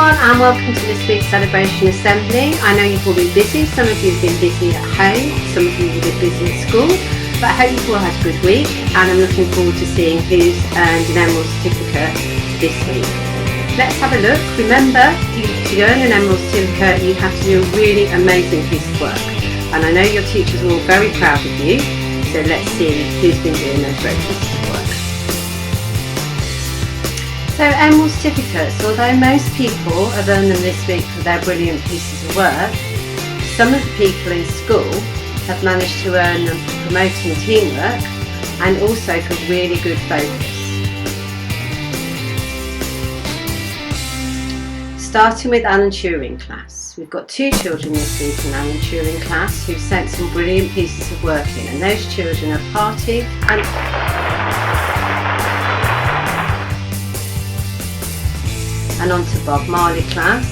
everyone and welcome to this week's Celebration Assembly. I know you've all been busy, some of you have been busy at home, some of you have been busy at school, but I hope you've all had a good week and I'm looking forward to seeing who's earned an Emerald certificate this week. Let's have a look. Remember, to earn an Emerald certificate you have to do a really amazing piece of work, and I know your teachers are all very proud of you, so let's see who's been doing those great pieces of work. So Emerald certificates, although most people have earned them this week for their brilliant pieces of work, some of the people in school have managed to earn them for promoting teamwork and also for really good focus. Starting with Alan Turing class. We've got two children this week in Alan Turing class who've sent some brilliant pieces of work in, and those children are Party and on to Bob Marley class.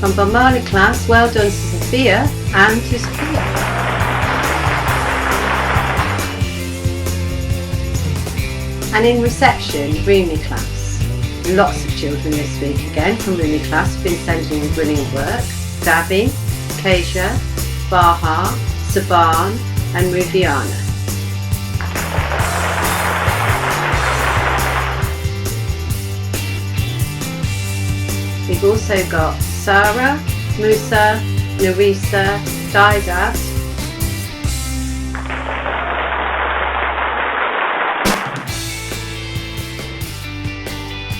From Bob Marley class, well done to Sophia and to Sophia. And in reception, Rumi Class. Lots of children this week again from Rumi Class have been sending in brilliant work. Dabi, Keisha, Baha, Saban and Ruviana. We've also got Sarah, Musa, Narisa, Daidat,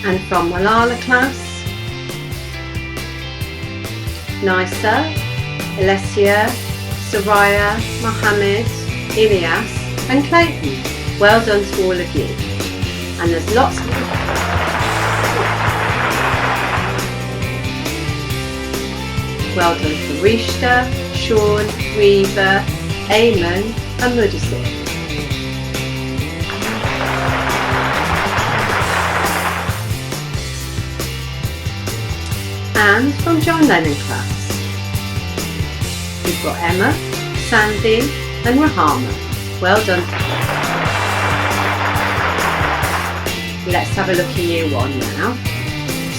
and from Malala class, Nisa, Alessia, Soraya, Mohammed, Ilyas and Clayton. Well done to all of you. And there's lots of well done for Rishta, Sean, Reva, Eamon and Mudassir. And from John Lennon class, we've got Emma, Sandy and Rahama. Well done. Let's have a look at Year 1 now.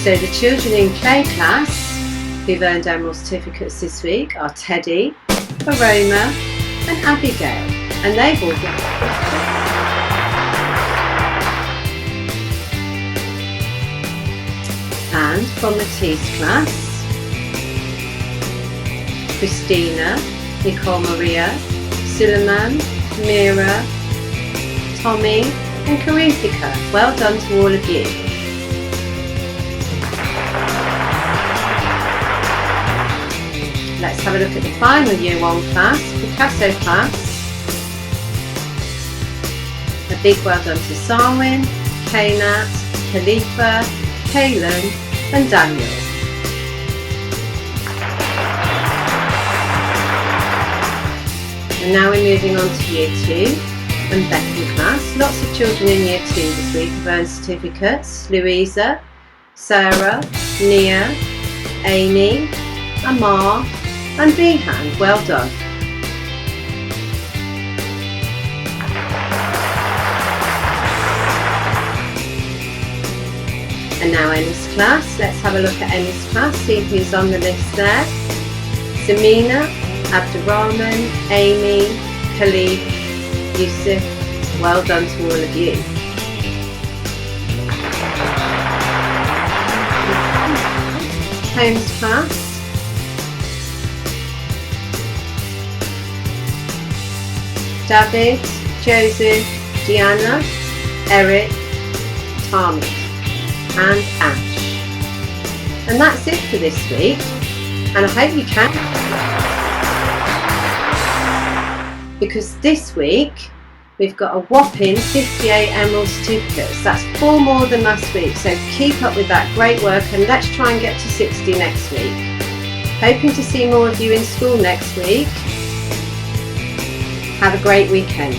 So the children in Klee Class who've earned Emerald certificates this week are Teddy, Aroma and Abigail, and they've all got and from Matisse Class, Christina, Nicole Maria, Suleiman, Mira, Tommy and Karithika. Well done to all of you. Let's have a look at the final Year 1 class, Picasso Class. A big well done to Sarwin, Kaynat, Khalifa, Kaylin and Daniel. And now we're moving on to Year 2 and Beckham class. Lots of children in Year 2 this week have earned certificates. Louisa, Sarah, Nia, Amy, Amar and Bihan. Well done. And now Emma's class. Let's have a look at Emma's class, see who's on the list there. Samina, Abdurrahman, Amy, Khalid, Yusuf. Well done to all of you. Holmes class. David, Joseph, Deanna, Eric, Tamit and Ash. And that's it for this week, and I hope you can, because this week we've got a whopping 58 Emerald certificates. That's 4 more than last week, so keep up with that great work and let's try and get to 60 next week. Hoping to see more of you in school next week. Have a great weekend.